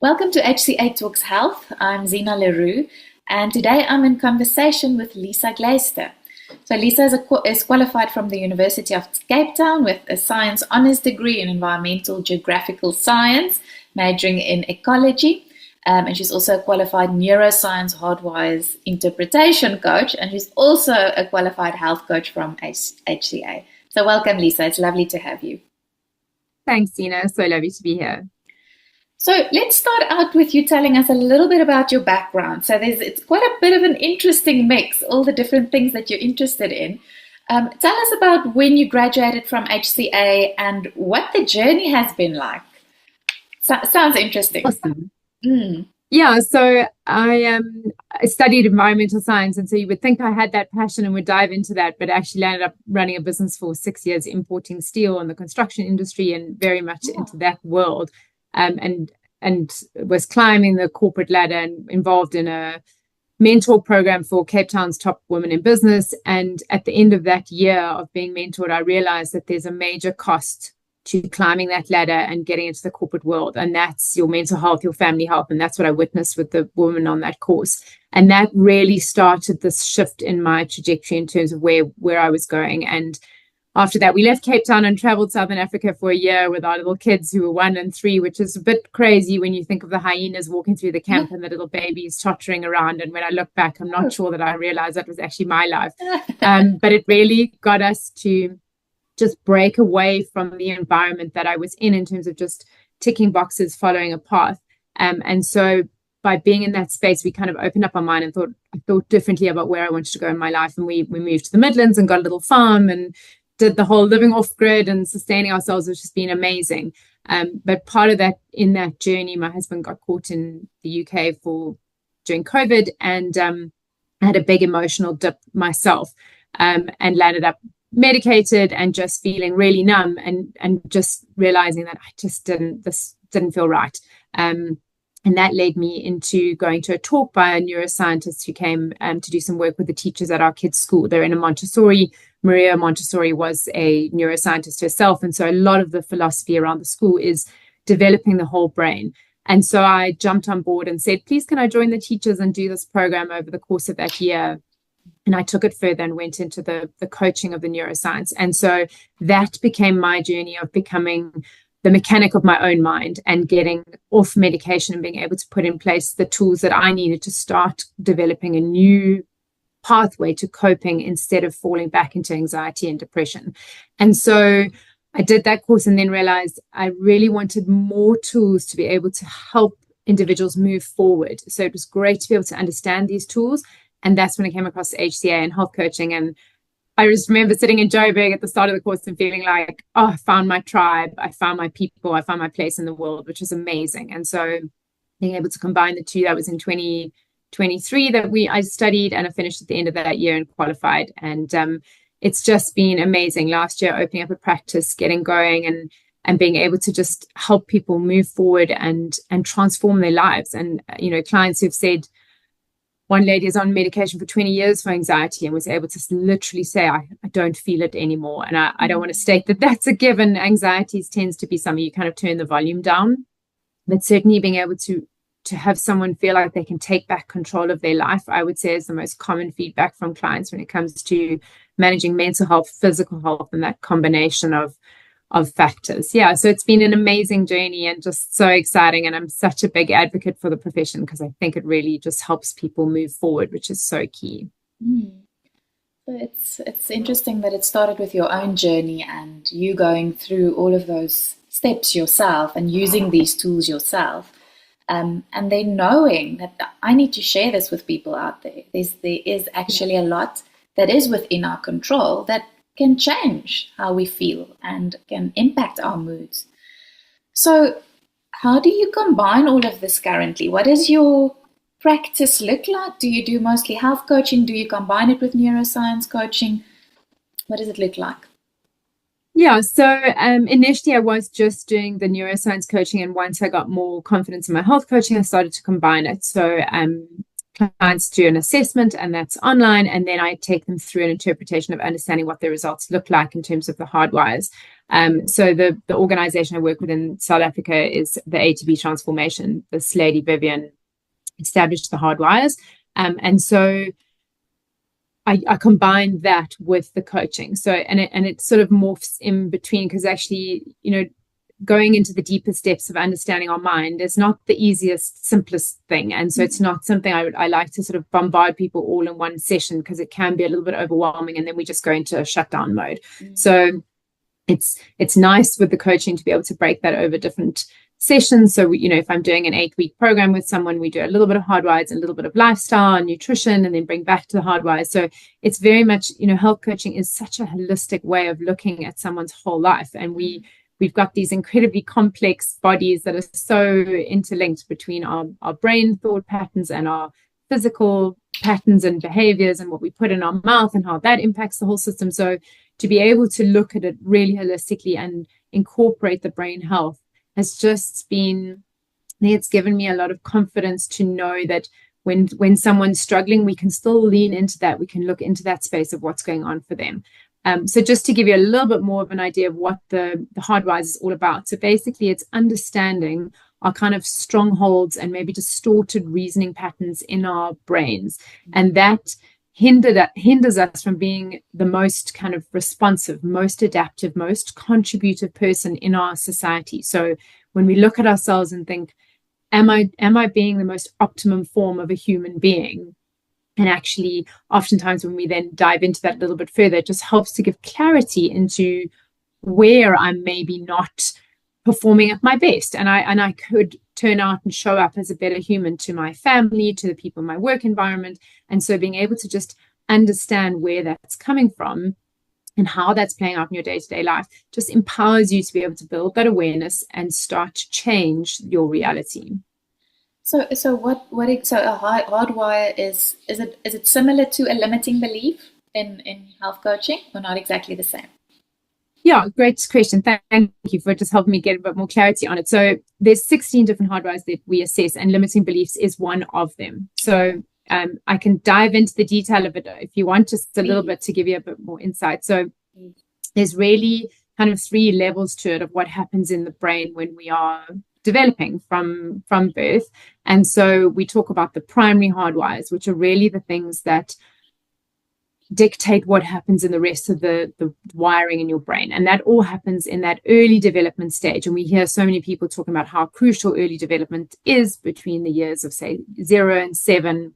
Welcome to HCA Talks Health. I'm Zina Leroux, and today I'm in conversation with Lisa Glaister. So Lisa is qualified from the University of Cape Town with a science honours degree in environmental geographical science, majoring in ecology. And she's also a qualified neuroscience Hardwires interpretation coach, and she's also a qualified health coach from HCA. So welcome, Lisa. It's lovely to have you. Thanks, Zina. So lovely to be here. So let's start out with you telling us a little bit about your background. So it's quite a bit of an interesting mix, all the different things that you're interested in. Tell us about when you graduated from HCA and what the journey has been like. Sounds interesting. Awesome. Yeah, so I studied environmental science, and so you would think I had that passion and would dive into that, but actually ended up running a business for 6 years, importing steel in the construction industry and very much into that world. And was climbing the corporate ladder and involved in a mentor program for Cape Town's top women in business. And at the end of that year of being mentored, I realized that there's a major cost to climbing that ladder and getting into the corporate world. And that's your mental health, your family health. And that's what I witnessed with the women on that course. And that really started this shift in my trajectory in terms of where I was going. And after that, we left Cape Town and traveled Southern Africa for a year with our little kids who were 1 and 3, which is a bit crazy when you think of the hyenas walking through the camp and the little babies tottering around. And when I look back, I'm not sure that I realized that was actually my life. But it really got us to just break away from the environment that I was in terms of just ticking boxes, following a path. And so by being in that space, we kind of opened up our mind and thought differently about where I wanted to go in my life. And we moved to the Midlands and got a little farm and did the whole living off grid and sustaining ourselves, which has been amazing. But part of that, in that journey, my husband got caught in the UK during COVID, and I had a big emotional dip myself, and landed up medicated and just feeling really numb and just realizing that this didn't feel right. And that led me into going to a talk by a neuroscientist who came to do some work with the teachers at our kids' school. They're in a Montessori. Maria Montessori was a neuroscientist herself. And so a lot of the philosophy around the school is developing the whole brain. And so I jumped on board and said, please, can I join the teachers and do this program over the course of that year? And I took it further and went into the coaching of the neuroscience. And so that became my journey of becoming the mechanic of my own mind and getting off medication and being able to put in place the tools that I needed to start developing a new pathway to coping instead of falling back into anxiety and depression. And so I did that course and then realized I really wanted more tools to be able to help individuals move forward. So it was great to be able to understand these tools. And that's when I came across HCA and health coaching. And I just remember sitting in Joburg at the start of the course and feeling like, oh, I found my tribe, I found my people, I found my place in the world, which was amazing. And so being able to combine the two, that was in 2023 that I studied, and I finished at the end of that year and qualified. And it's just been amazing. Last year, opening up a practice, getting going and being able to just help people move forward and transform their lives. And, clients who've said, one lady is on medication for 20 years for anxiety and was able to literally say, I don't feel it anymore. And I don't want to state that that's a given. Anxiety tends to be something you kind of turn the volume down. But certainly being able to have someone feel like they can take back control of their life, I would say is the most common feedback from clients when it comes to managing mental health, physical health, and that combination of factors. Yeah, so it's been an amazing journey and just so exciting. And I'm such a big advocate for the profession because I think it really just helps people move forward, which is so key. It's interesting that it started with your own journey and you going through all of those steps yourself and using these tools yourself. And then knowing that I need to share this with people out there. There is actually a lot that is within our control that can change how we feel and can impact our moods. So how do you combine all of this currently? What does your practice look like? Do you do mostly health coaching? Do you combine it with neuroscience coaching? What does it look like? Yeah, so initially I was just doing the neuroscience coaching, and once I got more confidence in my health coaching, I started to combine it. So clients do an assessment, and that's online, and then I take them through an interpretation of understanding what their results look like in terms of the Hardwires. So the organization I work with in South Africa is the ATB Transformation. This lady, Vivian, established the Hardwires. And so I combine that with the coaching. So, and it sort of morphs in between, because actually, going into the deepest depths of understanding our mind is not the easiest, simplest thing. And so it's not something I like to sort of bombard people all in one session, because it can be a little bit overwhelming, and then we just go into a shutdown mode. So it's nice with the coaching to be able to break that over different sessions. So, if I'm doing an 8-week program with someone, we do a little bit of Hardwires and a little bit of lifestyle and nutrition, and then bring back to the Hardwires. So it's very much, health coaching is such a holistic way of looking at someone's whole life. And we've got these incredibly complex bodies that are so interlinked between our brain thought patterns and our physical patterns and behaviors, and what we put in our mouth and how that impacts the whole system. So to be able to look at it really holistically and incorporate the brain health has just been, I think it's given me a lot of confidence to know that when someone's struggling, we can still lean into that. We can look into that space of what's going on for them. So just to give you a little bit more of an idea of what the Hardwires is all about. So basically, it's understanding our kind of strongholds and maybe distorted reasoning patterns in our brains. And that hinders us from being the most kind of responsive, most adaptive, most contributive person in our society. So when we look at ourselves and think, am I being the most optimum form of a human being? And actually, oftentimes when we then dive into that a little bit further, it just helps to give clarity into where I'm maybe not performing at my best. And I could turn out and show up as a better human to my family, to the people in my work environment. And so being able to just understand where that's coming from and how that's playing out in your day-to-day life just empowers you to be able to build that awareness and start to change your reality. So a hardwire is it similar to a limiting belief in health coaching, or not exactly the same? Yeah, great question. Thank you for just helping me get a bit more clarity on it. So there's 16 different Hardwires that we assess, and limiting beliefs is one of them. So I can dive into the detail of it if you want, just a little bit to give you a bit more insight. So there's really kind of 3 levels to it of what happens in the brain when we are developing from birth. And so we talk about the primary Hardwires, which are really the things that dictate what happens in the rest of the wiring in your brain. And that all happens in that early development stage. And we hear so many people talking about how crucial early development is between the years of, say, 0 and 7,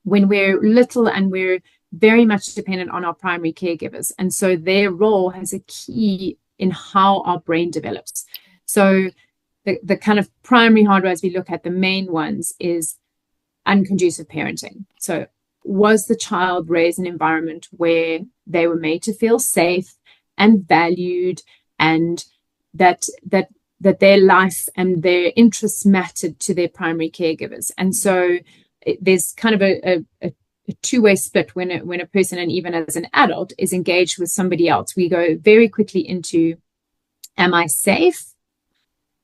when we're little and we're very much dependent on our primary caregivers. And so their role has a key in how our brain develops. So the kind of primary Hardwires we look at, the main ones, is unconducive parenting. So was the child raised in an environment where they were made to feel safe and valued, and that their life and their interests mattered to their primary caregivers? And so there's kind of a two-way split when a person, and even as an adult, is engaged with somebody else. We go very quickly into, am I safe?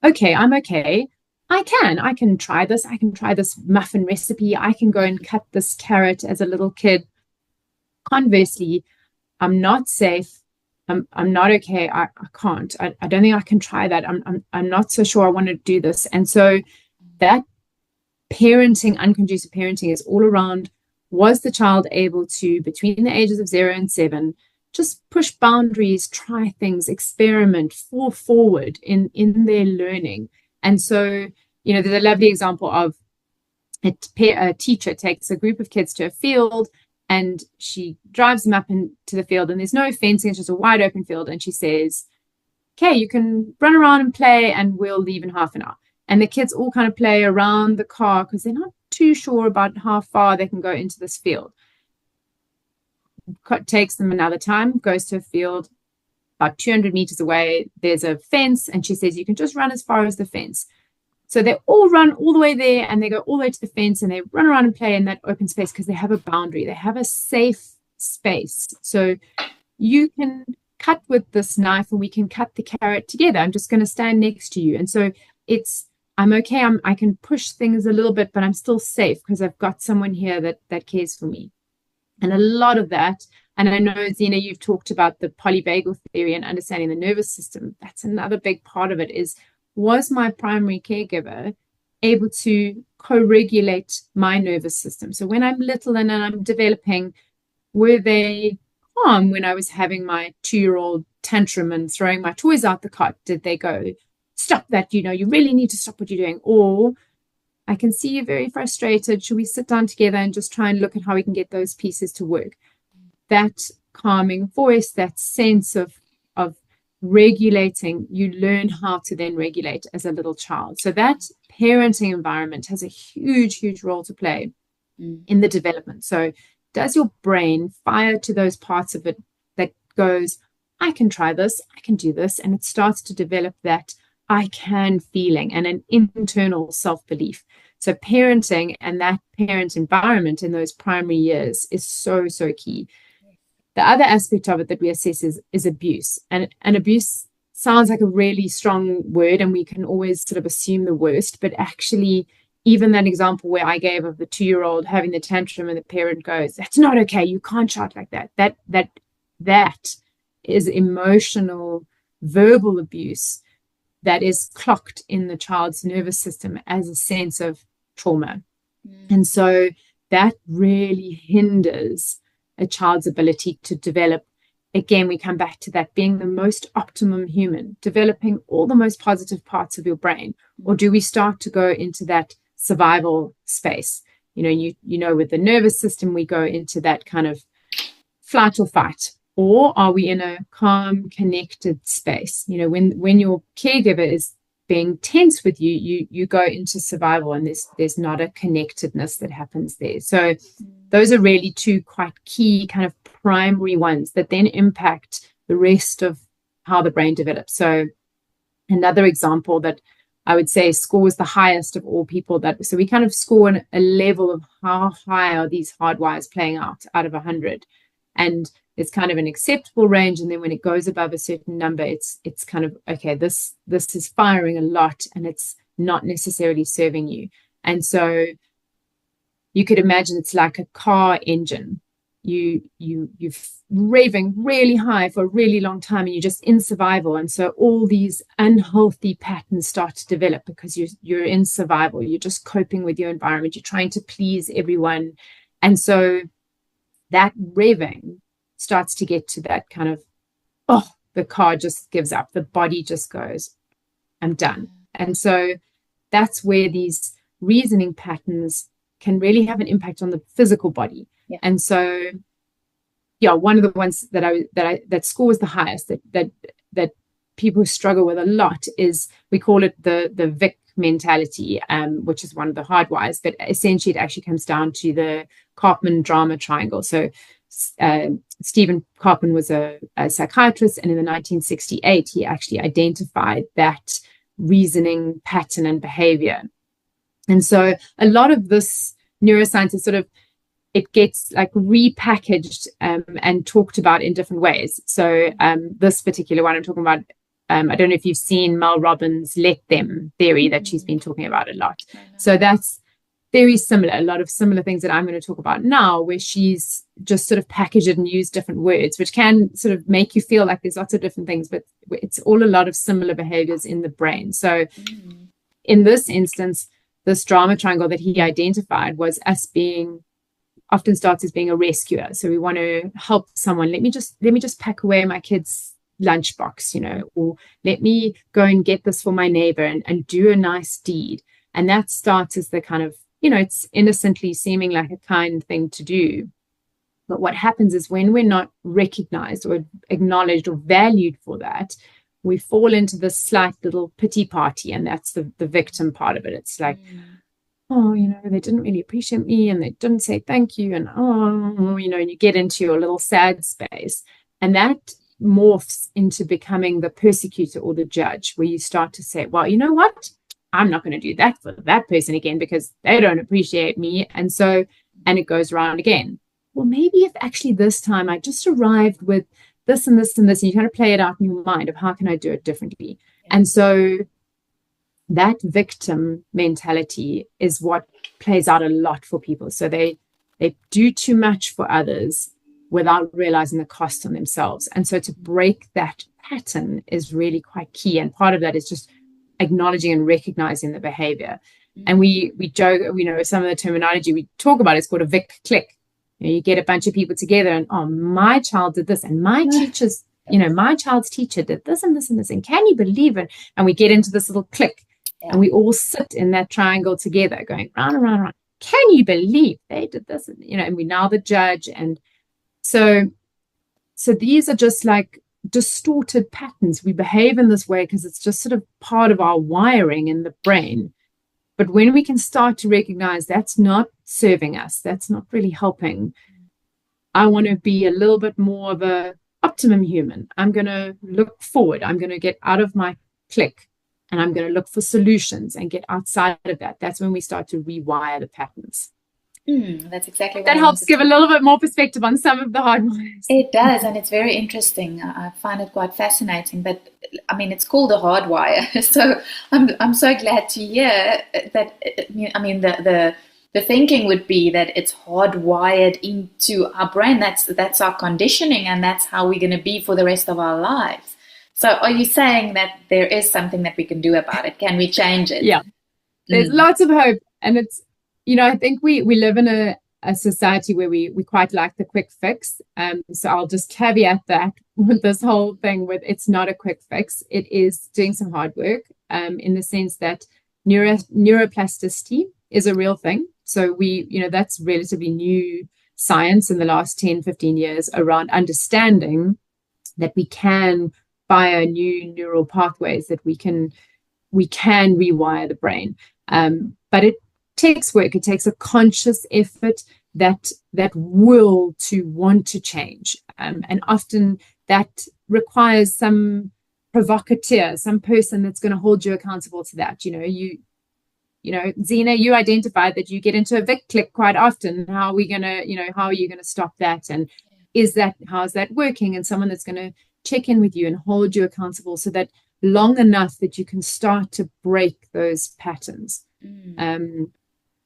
Okay, I'm okay. I can try this. I can try this muffin recipe. I can go and cut this carrot as a little kid. Conversely, I'm not safe. I'm not okay. I can't. I don't think I can try that. I'm not so sure I want to do this. And so that parenting, unconducive parenting, is all around, was the child able to, between the ages of 0 and 7, just push boundaries, try things, experiment, fall forward in their learning? And so, there's a lovely example of a teacher takes a group of kids to a field, and she drives them up into the field, and there's no fencing, it's just a wide open field. And she says, okay, you can run around and play, and we'll leave in half an hour. And the kids all kind of play around the car because they're not too sure about how far they can go into this field. Takes them another time, goes to a field about 200 meters away. There's a fence, and she says, you can just run as far as the fence. So they all run all the way there, and they go all the way to the fence, and they run around and play in that open space because they have a boundary. They have a safe space. So you can cut with this knife, and we can cut the carrot together. I'm just going to stand next to you. And so it's I'm okay. I can push things a little bit, but I'm still safe because I've got someone here that cares for me. And a lot of that, and I know, Zena, you've talked about the polyvagal theory and understanding the nervous system. That's another big part of it is, was my primary caregiver able to co-regulate my nervous system? So when I'm little and I'm developing, were they calm when I was having my 2-year-old tantrum and throwing my toys out the cot? Did they go, stop that, you really need to stop what you're doing? Or, I can see you're very frustrated. Should we sit down together and just try and look at how we can get those pieces to work? That calming voice, that sense of regulating, you learn how to then regulate as a little child. So that parenting environment has a huge, huge role to play in the development. So does your brain fire to those parts of it that goes, I can try this, I can do this, and it starts to develop that I can feeling and an internal self-belief. So parenting and that parent environment in those primary years is so, so key. The other aspect of it that we assess is abuse. And abuse sounds like a really strong word, and we can always sort of assume the worst. But actually, even that example where I gave of the 2-year-old having the tantrum and the parent goes, that's not okay, you can't shout like that. That is emotional, verbal abuse that is clocked in the child's nervous system as a sense of trauma. And so that really hinders a child's ability to develop. Again, we come back to that being the most optimum human, developing all the most positive parts of your brain. Or do we start to go into that survival space? You know, with the nervous system, we go into that kind of flight or fight. Or are we in a calm, connected space? When your caregiver is being tense with you, you go into survival, and there's not a connectedness that happens there. So those are really two quite key kind of primary ones that then impact the rest of how the brain develops. So another example that I would say scores the highest of all people, so we kind of score a level of how high are these hardwires playing out of 100. And it's kind of an acceptable range, and then when it goes above a certain number, it's kind of, okay, this is firing a lot and it's not necessarily serving you. And so you could imagine it's like a car engine. You're revving really high for a really long time, and you're just in survival. And so all these unhealthy patterns start to develop because you're in survival. You're just coping with your environment. You're trying to please everyone. And so that revving starts to get to that kind of, the car just gives up. The body just goes, I'm done. And so that's where these reasoning patterns can really have an impact on the physical body. Yeah. And so, one of the ones that scores the highest, that people struggle with a lot, is, we call it the Vic mentality, which is one of the hardwires, but essentially it actually comes down to the Karpman drama triangle. So Stephen Karpman was a psychiatrist, and in 1968 he actually identified that reasoning pattern and behavior. And so a lot of this neuroscience is sort of, it gets like repackaged and talked about in different ways. So this particular one I'm talking about, I don't know if you've seen Mel Robbins' Let Them theory that she's been talking about a lot. So that's very similar, a lot of similar things that I'm going to talk about now, where she's just sort of packaged it and used different words, which can sort of make you feel like there's lots of different things, but it's all a lot of similar behaviors in the brain. So in this instance, this drama triangle that he identified was us being, often starts as being a rescuer. So we want to help someone. Let me just pack away my kid's lunchbox, or let me go and get this for my neighbor and do a nice deed. And that starts as the kind of, it's innocently seeming like a kind thing to do. But what happens is, when we're not recognized or acknowledged or valued for that, we fall into this slight little pity party. And that's the victim part of it. It's like, they didn't really appreciate me, and they didn't say thank you. And, and you get into your little sad space. And that morphs into becoming the persecutor or the judge, where you start to say, well, you know what? I'm not going to do that for that person again because they don't appreciate me. And it goes around again. Well, maybe if actually this time I just arrived with this and this and this, and you kind of play it out in your mind of, how can I do it differently? And so that victim mentality is what plays out a lot for people. So they do too much for others without realizing the cost on themselves. And so to break that pattern is really quite key. And part of that is just acknowledging and recognizing the behavior. And we joke, some of the terminology we talk about is called a Vic click. You get a bunch of people together and, oh, my child did this, and my teacher's, my child's teacher did this and this and this, and can you believe it? And we get into this little click, and we all sit in that triangle together going round and round and round. Can you believe they did this? And we now the judge. And so these are just like distorted patterns. We behave in this way because it's just sort of part of our wiring in the brain. But when we can start to recognize that's not serving us, that's not really helping, I want to be a little bit more of a optimum human. I'm going to look forward. I'm going to get out of my clique, and I'm going to look for solutions and get outside of that. That's when we start to rewire the patterns. That's exactly what that helps give a little bit more perspective on some of the hardwires. It does, and it's very interesting. I find it quite fascinating. But I mean, it's called a hardwire, so I'm so glad to hear that. I mean, the thinking would be that it's hardwired into our brain. That's our conditioning, and that's how we're going to be for the rest of our lives. So, are you saying that there is something that we can do about it? Can we change it? Yeah, there's lots of hope, and it's. I think we live in a society where we quite like the quick fix. So I'll just caveat that with this whole thing with it's not a quick fix. It is doing some hard work in the sense that neuroplasticity is a real thing. So that's relatively new science in the last 10, 15 years around understanding that we can, via new neural pathways, that we can rewire the brain. But it takes work. It takes a conscious effort, that will to want to change, and often that requires some provocateur, some person that's going to hold you accountable to that. Zena, you identified that you get into a Vic click quite often. How are you going to stop that? And how's that working? And someone that's going to check in with you and hold you accountable, so that long enough that you can start to break those patterns.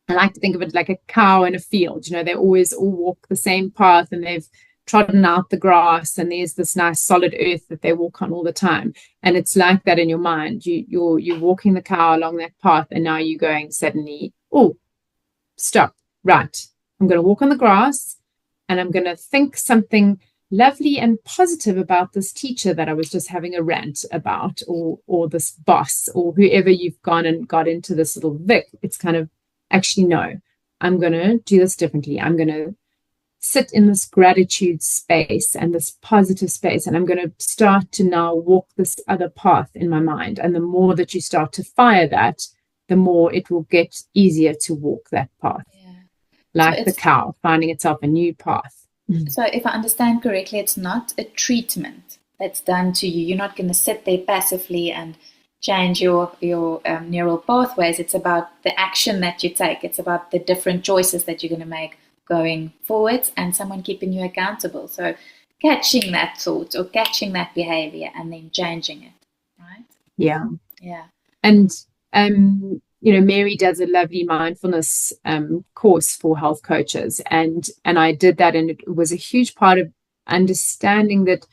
I like to think of it like a cow in a field. They always all walk the same path, and they've trodden out the grass, and there's this nice solid earth that they walk on all the time. And it's like that in your mind. You're walking the cow along that path, and now you're going suddenly, oh, stop, right. I'm going to walk on the grass, and I'm going to think something lovely and positive about this teacher that I was just having a rant about, or this boss, or whoever you've gone and got into this little Vic. It's kind of, actually, no, I'm going to do this differently. I'm going to sit in this gratitude space and this positive space, and I'm going to start to now walk this other path in my mind. And the more that you start to fire that, the more it will get easier to walk that path. Yeah. Like the cow finding itself a new path. So if I understand correctly, it's not a treatment that's done to you. You're not going to sit there passively and change your neural pathways. It's about the action that you take. It's about the different choices that you're going to make going forward, and someone keeping you accountable. So catching that thought or catching that behavior and then changing it, right? Yeah. And Mary does a lovely mindfulness course for health coaches, and I did that, and it was a huge part of understanding that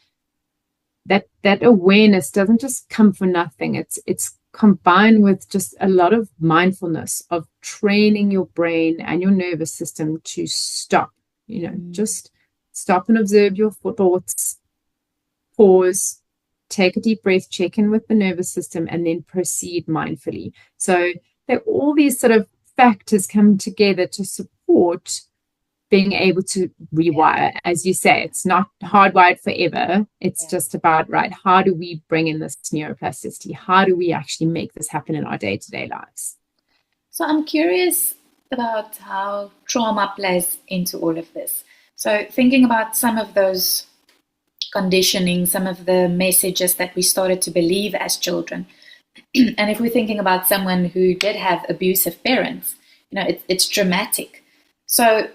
awareness doesn't just come for nothing. It's combined with just a lot of mindfulness, of training your brain and your nervous system to stop, just stop and observe your thoughts, pause, take a deep breath, check in with the nervous system, and then proceed mindfully. So that all these sort of factors come together to support being able to rewire. As you say, it's not hardwired forever. It's just about, right, how do we bring in this neuroplasticity? How do we actually make this happen in our day-to-day lives? So I'm curious about how trauma plays into all of this. So thinking about some of those conditioning, some of the messages that we started to believe as children. And if we're thinking about someone who did have abusive parents, it's dramatic. So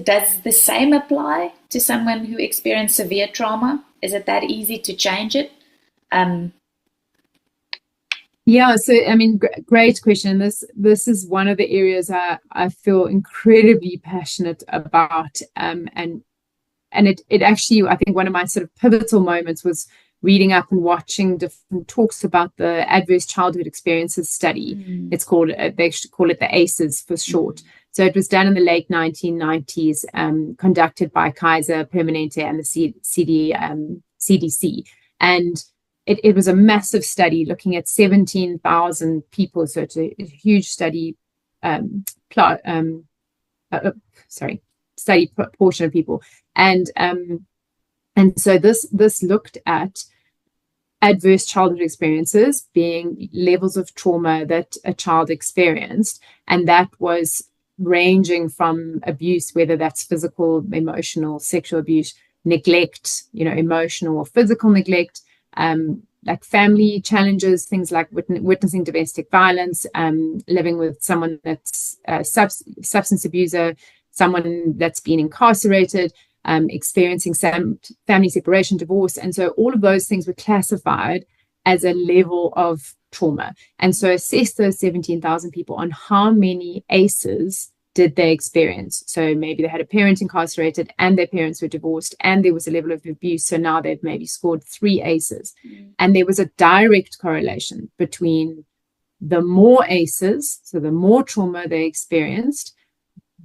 does the same apply to someone who experienced severe trauma? Is it that easy to change it? Yeah, so I mean, great question. This is one of the areas I feel incredibly passionate about, and it actually, I think one of my sort of pivotal moments was reading up and watching different talks about the adverse childhood experiences study. It's called, they should call it the ACEs for short. So it was done in the late 1990s, conducted by Kaiser Permanente and the CDC. And it was a massive study looking at 17,000 people. So it's a huge study, study portion of people. And so this looked at adverse childhood experiences being levels of trauma that a child experienced, and that was ranging from abuse, whether that's physical, emotional, sexual abuse, neglect, emotional or physical neglect, like family challenges, things like witnessing domestic violence, living with someone that's a substance abuser, someone that's been incarcerated, experiencing some family separation, divorce. And so all of those things were classified as a level of trauma. And so assess those 17,000 people on how many ACEs did they experience. So maybe they had a parent incarcerated and their parents were divorced and there was a level of abuse. So now they've maybe scored 3 ACEs. And there was a direct correlation between the more ACEs, so the more trauma they experienced,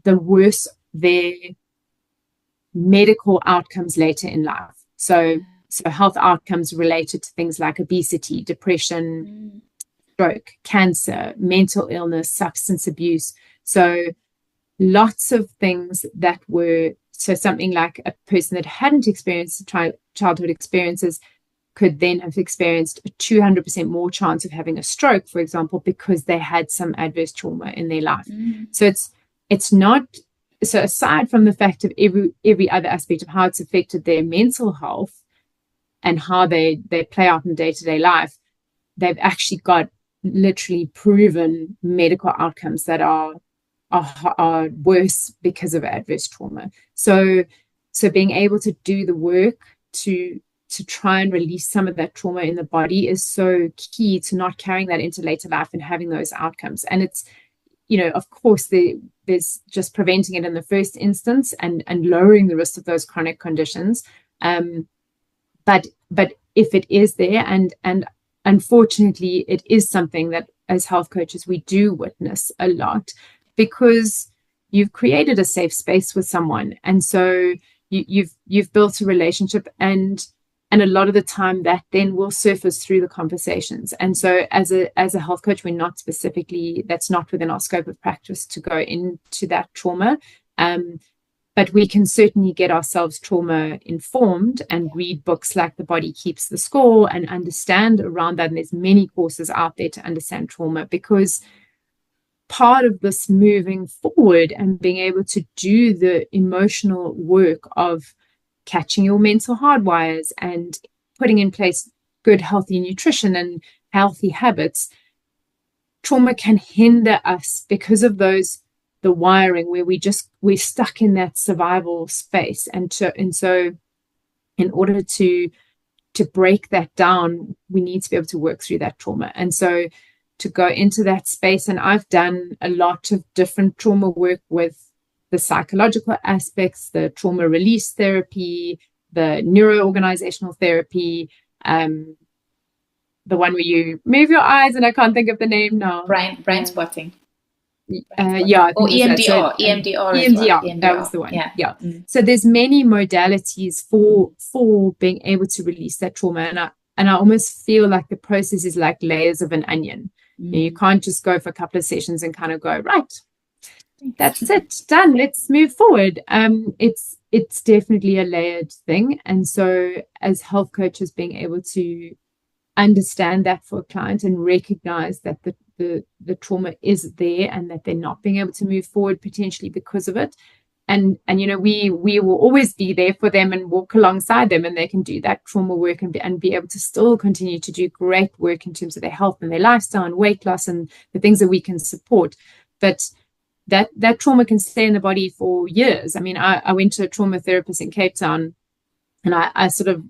the worse their medical outcomes later in life. So health outcomes related to things like obesity, depression, stroke, cancer, mental illness, substance abuse. So lots of things that were, so something like a person that hadn't experienced childhood experiences could then have experienced a 200% more chance of having a stroke, for example, because they had some adverse trauma in their life. So it's not, so aside from the fact of every other aspect of how it's affected their mental health and how they play out in day-to-day life, they've actually got literally proven medical outcomes that are worse because of adverse trauma. So being able to do the work to try and release some of that trauma in the body is so key to not carrying that into later life and having those outcomes. And it's, of course, there's just preventing it in the first instance and lowering the risk of those chronic conditions. But if it is there, and unfortunately, it is something that as health coaches, we do witness a lot, because you've created a safe space with someone. And so you've built a relationship, and a lot of the time that then will surface through the conversations. And so as a health coach, we're not specifically, that's not within our scope of practice to go into that trauma. But we can certainly get ourselves trauma informed and read books like The Body Keeps the Score and understand around that. And there's many courses out there to understand trauma, because part of this moving forward and being able to do the emotional work of catching your mental hardwires and putting in place good, healthy nutrition and healthy habits, trauma can hinder us because of the wiring where we're stuck in that survival space. And so in order to break that down, we need to be able to work through that trauma. And so to go into that space, and I've done a lot of different trauma work with the psychological aspects, the trauma release therapy, the neuroorganizational therapy, the one where you move your eyes, and I can't think of the name now. Brain spotting. Yeah. Or EMDR. EMDR. That was the one. Yeah. So there's many modalities for being able to release that trauma. And I almost feel like the process is like layers of an onion. You can't just go for a couple of sessions and kind of go, right, that's it, done, let's move forward. It's definitely a layered thing. And so as health coaches, being able to understand that for a client and recognize that the trauma is there and that they're not being able to move forward potentially because of it. And we will always be there for them and walk alongside them, and they can do that trauma work and be able to still continue to do great work in terms of their health and their lifestyle and weight loss and the things that we can support. But that trauma can stay in the body for years. I mean, I went to a trauma therapist in Cape Town, and I sort of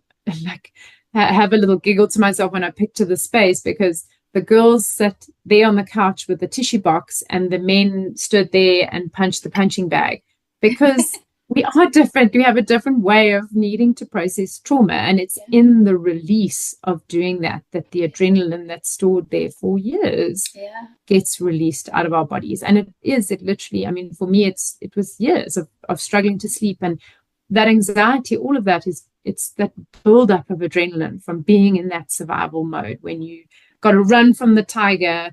like have a little giggle to myself when I picture the space, because the girls sat there on the couch with the tissue box and the men stood there and punched the punching bag, because we are different. We have a different way of needing to process trauma. And it's in the release of doing that the adrenaline that's stored there for years gets released out of our bodies. And it literally, I mean, for me, it was years of struggling to sleep, and that anxiety, all of that it's that buildup of adrenaline from being in that survival mode when you got to run from the tiger,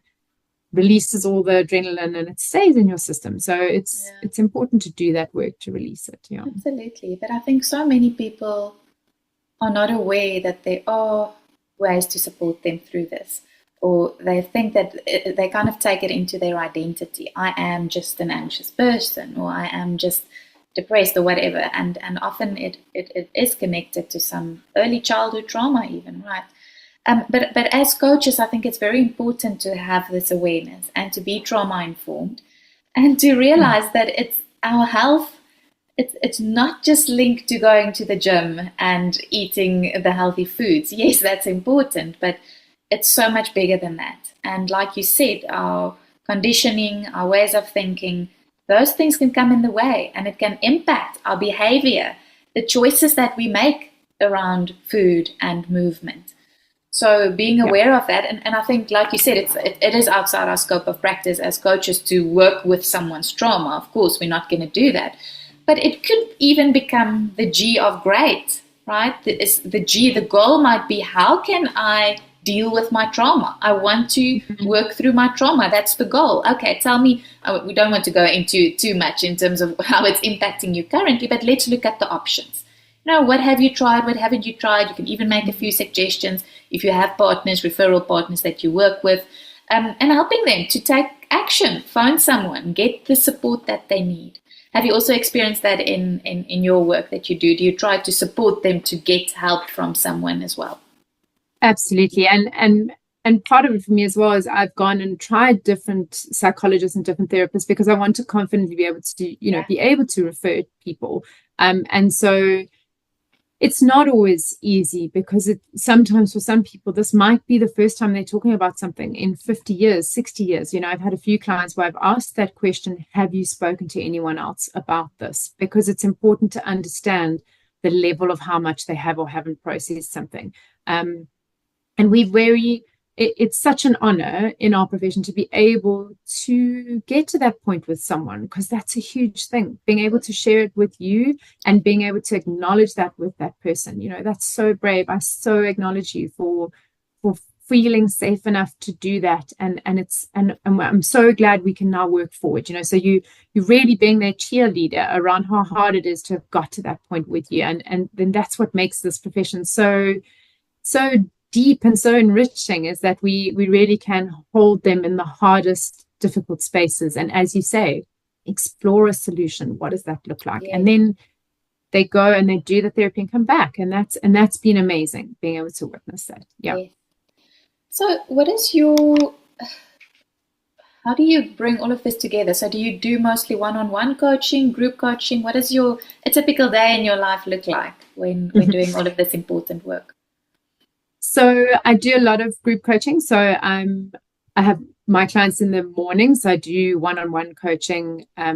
releases all the adrenaline and it stays in your system. So it's important to do that work to release it. Yeah, absolutely. But I think so many people are not aware that there are ways to support them through this, or they think that they kind of take it into their identity. I am just an anxious person, or I am just depressed, or whatever. And often it is connected to some early childhood trauma even, right? But as coaches, I think it's very important to have this awareness and to be trauma informed, and to realize that it's our health. It's not just linked to going to the gym and eating the healthy foods. Yes, that's important, but it's so much bigger than that. And like you said, our conditioning, our ways of thinking, those things can come in the way, and it can impact our behavior, the choices that we make around food and movement. So being aware of that, and I think, like you said, it is outside our scope of practice as coaches to work with someone's trauma. Of course, we're not going to do that. But it could even become the G of great, right? The G, the goal might be, how can I deal with my trauma? I want to work through my trauma. That's the goal. Okay, tell me, we don't want to go into too much in terms of how it's impacting you currently, but let's look at the options. What have you tried? What haven't you tried? You can even make a few suggestions if you have partners, referral partners that you work with, and helping them to take action, phone someone, get the support that they need. Have you also experienced that in your work that you do? Do you try to support them to get help from someone as well? Absolutely. And part of it for me as well is I've gone and tried different psychologists and different therapists because I want to confidently be able to, be able to refer people. And so it's not always easy, because sometimes for some people, this might be the first time they're talking about something in 50 years, 60 years. I've had a few clients where I've asked that question, have you spoken to anyone else about this? Because it's important to understand the level of how much they have or haven't processed something. And it's such an honor in our profession to be able to get to that point with someone, because that's a huge thing, being able to share it with you and being able to acknowledge that with that person. That's so brave. I so acknowledge you for feeling safe enough to do that. And I'm so glad we can now work forward, so you really being their cheerleader around how hard it is to have got to that point with you. And then that's what makes this profession so deep and so enriching, is that we really can hold them in the hardest, difficult spaces. And as you say, explore a solution. What does that look like? Yeah. And then they go and they do the therapy and come back. And that's been amazing, being able to witness that. Yeah. Yes. So how do you bring all of this together? So do you do mostly one-on-one coaching, group coaching? What does a typical day in your life look like when doing all of this important work? So I do a lot of group coaching. So I have my clients in the morning. So I do one-on-one coaching. I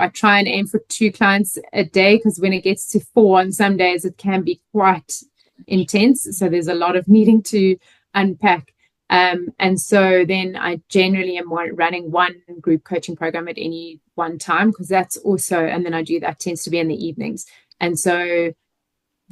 try and aim for 2 clients a day, because when it gets to 4 on some days, it can be quite intense. So there's a lot of needing to unpack. And so then I generally am running one group coaching program at any one time, because that's also, and then I do that tends to be in the evenings. And so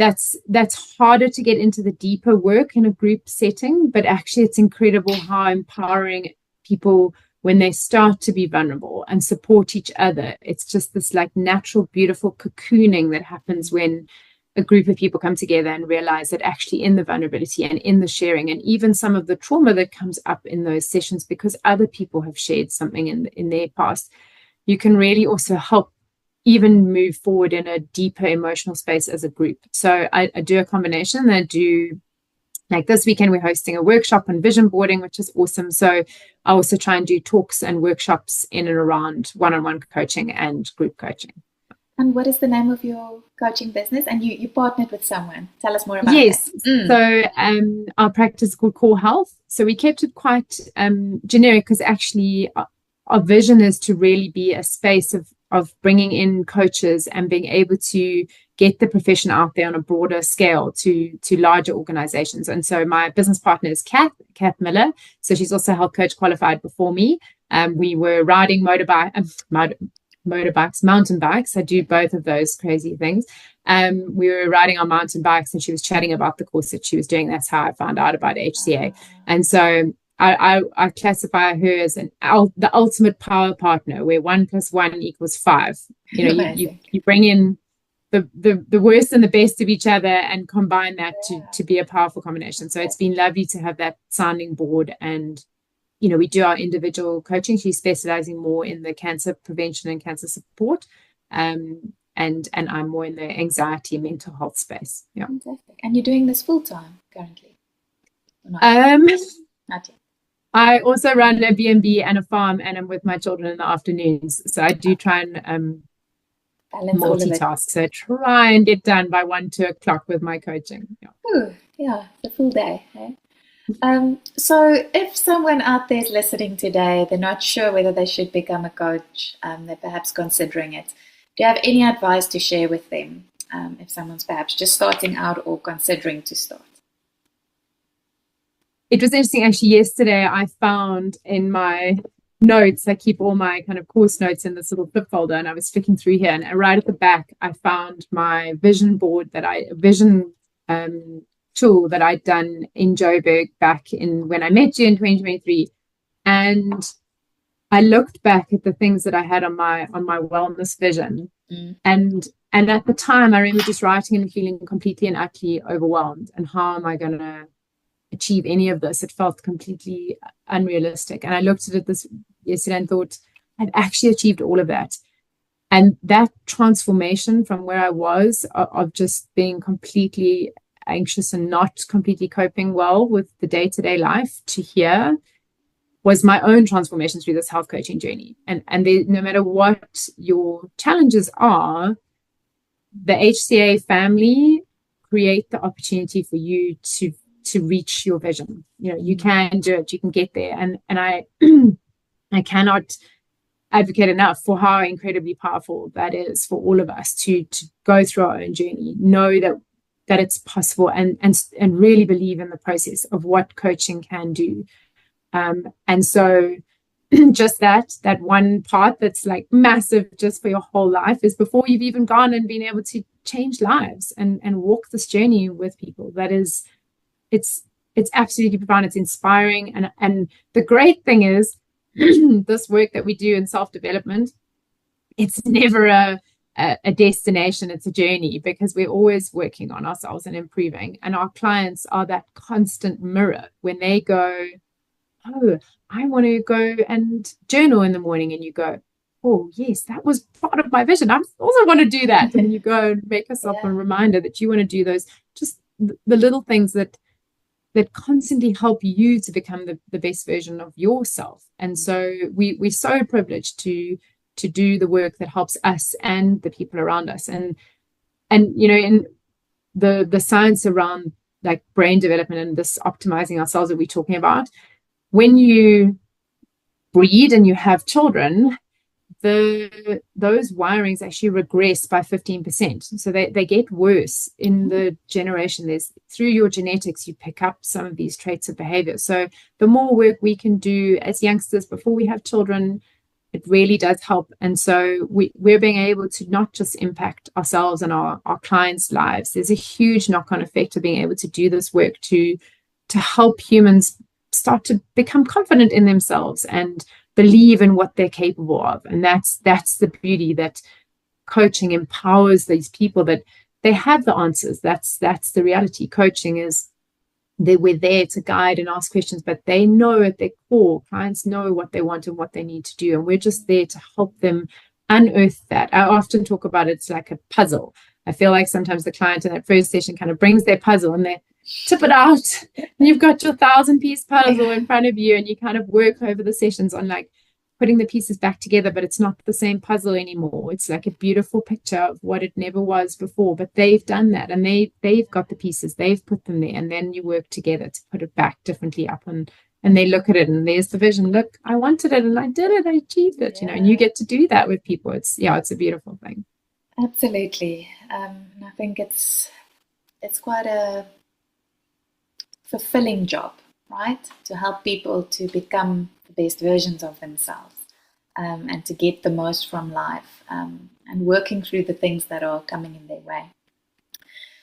that's harder to get into the deeper work in a group setting, but actually it's incredible how empowering people when they start to be vulnerable and support each other. It's just this like natural, beautiful cocooning that happens when a group of people come together and realize that actually in the vulnerability and in the sharing, and even some of the trauma that comes up in those sessions because other people have shared something in their past, you can really also help even move forward in a deeper emotional space as a group. So I do a combination. I do, like this weekend, we're hosting a workshop on vision boarding, which is awesome. So I also try and do talks and workshops in and around one-on-one coaching and group coaching. And what is the name of your coaching business? And you partnered with someone. Tell us more about Yes. that. So our practice is called Core Health. So we kept it quite generic because actually our vision is to really be a space of bringing in coaches and being able to get the profession out there on a broader scale to larger organizations. And so my business partner is Kath Miller. So she's also health coach qualified before me. We were riding mountain bikes. I do both of those crazy things. We were riding our mountain bikes and she was chatting about the course that she was doing. That's how I found out about HCA. And so I classify her as the ultimate power partner, where 1 + 1 = 5. You know, you bring in the worst and the best of each other and combine that to be a powerful combination. So it's been lovely to have that sounding board. And you know, we do our individual coaching. She's specializing more in the cancer prevention and cancer support. And I'm more in the anxiety and mental health space. Yeah. Fantastic. And you're doing this full time currently? Not yet. I also run a B&B and a farm, and I'm with my children in the afternoons. So I do try and multitask. So I try and get done by 1-2 o'clock with my coaching. Yeah. Ooh, yeah, the full day. Eh? So if someone out there is listening today, they're not sure whether they should become a coach, they're perhaps considering it. Do you have any advice to share with them if someone's perhaps just starting out or considering to start? It was interesting, actually, yesterday I found in my notes, I keep all my kind of course notes in this little flip folder, and I was flicking through here, and right at the back, I found my vision board tool that I'd done in Joburg back in when I met you in 2023. And I looked back at the things that I had on my wellness vision. And at the time I remember just writing and feeling completely and utterly overwhelmed. And how am I going to achieve any of this? It felt completely unrealistic. And I looked at it this yesterday and thought I'd actually achieved all of that. And that transformation from where I was of just being completely anxious and not completely coping well with the day-to-day life to here was my own transformation through this health coaching journey. And no matter what your challenges are, the HCA family create the opportunity for you to reach your vision. You know, you can do it, you can get there. And I I cannot advocate enough for how incredibly powerful that is for all of us to go through our own journey, know that it's possible, and really believe in the process of what coaching can do. And so just that one part that's like massive just for your whole life is before you've even gone and been able to change lives and walk this journey with people. That is, it's absolutely profound. It's inspiring. And the great thing is this work that we do in self-development, it's never a destination, it's a journey, because we're always working on ourselves and improving. And our clients are that constant mirror when they go, oh, I want to go and journal in the morning, and you go, oh yes, that was part of my vision, I also want to do that. And you go and make yourself a reminder that you want to do those, just the little things that constantly help you to become the best version of yourself. And so we're so privileged to do the work that helps us and the people around us. And you know, in the science around like brain development and this optimizing ourselves that we're talking about, when you breed and you have children, those wirings actually regress by 15%. So they get worse in the generation. There's, through your genetics, you pick up some of these traits of behavior. So the more work we can do as youngsters before we have children, it really does help. And so we're being able to not just impact ourselves and our clients' lives. There's a huge knock-on effect of being able to do this work to help humans start to become confident in themselves and believe in what they're capable of. And that's the beauty, that coaching empowers these people, that they have the answers. That's the reality. Coaching is we're there to guide and ask questions, but they know at their core, clients know what they want and what they need to do. And we're just there to help them unearth that. I often talk about it's like a puzzle. I feel like sometimes the client in that first session kind of brings their puzzle and they tip it out, and you've got your 1,000-piece puzzle in front of you, and you kind of work over the sessions on like, putting the pieces back together, but it's not the same puzzle anymore. It's like a beautiful picture of what it never was before, but they've done that, and they've got the pieces, they've put them there, and then you work together to put it back differently up, and they look at it, and there's the vision. Look, I wanted it, and I did it, I achieved it, and you get to do that with people. It's a beautiful thing. Absolutely. And I think it's quite a fulfilling job, right? To help people to become the best versions of themselves, and to get the most from life, and working through the things that are coming in their way.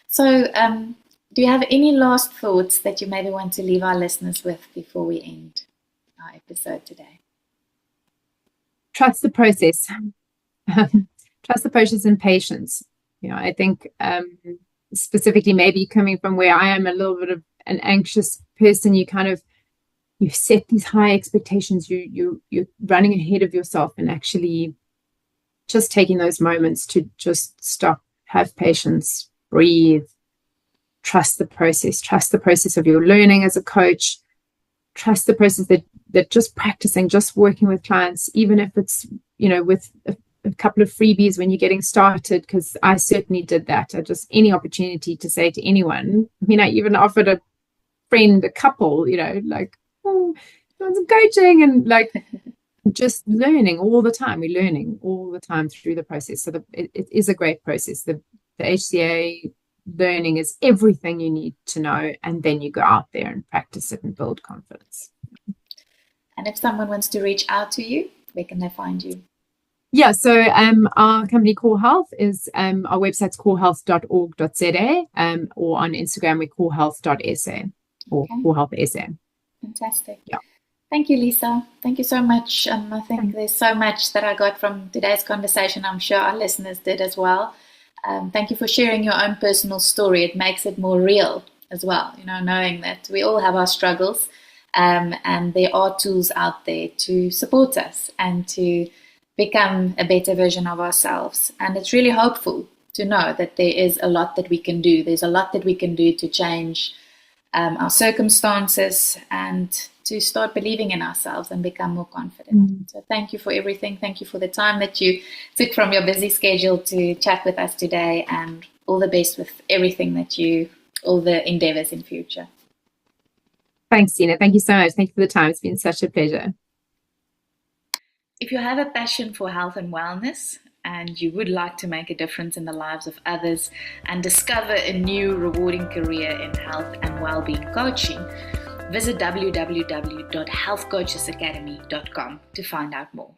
So do you have any last thoughts that you maybe want to leave our listeners with before we end our episode today? Trust the process. Trust the process and patience. I think specifically maybe coming from where I am, a little bit of an anxious person, you set these high expectations, you're running ahead of yourself, and actually just taking those moments to just stop, have patience, breathe, trust the process of your learning as a coach, trust the process that just practicing, just working with clients, even if it's, with a couple of freebies when you're getting started, because I certainly did that. Just any opportunity to say to anyone. I even offered a friend, a couple, like, oh, want some coaching, and like just learning all the time. We're learning all the time through the process. So it is a great process. The HCA learning is everything you need to know, and then you go out there and practice it and build confidence. And if someone wants to reach out to you, where can they find you? Yeah, so our company Core Health is our website's corehealth.org.za, or on Instagram we're corehealth.sa or Core Health SA. Fantastic. Yeah. Thank you, Lisa. Thank you so much. I think there's so much that I got from today's conversation. I'm sure our listeners did as well. Thank you for sharing your own personal story. It makes it more real as well, knowing that we all have our struggles, and there are tools out there to support us and to become a better version of ourselves. And it's really hopeful to know that there is a lot that we can do. There's a lot that we can do to change our circumstances and to start believing in ourselves and become more confident. So thank you for everything. Thank you for the time that you took from your busy schedule to chat with us today, and all the best with everything all the endeavors in future. Thanks, Tina. Thank you so much. Thank you for the time. It's been such a pleasure. If you have a passion for health and wellness, and you would like to make a difference in the lives of others and discover a new rewarding career in health and wellbeing coaching, visit www.healthcoachesacademy.com to find out more.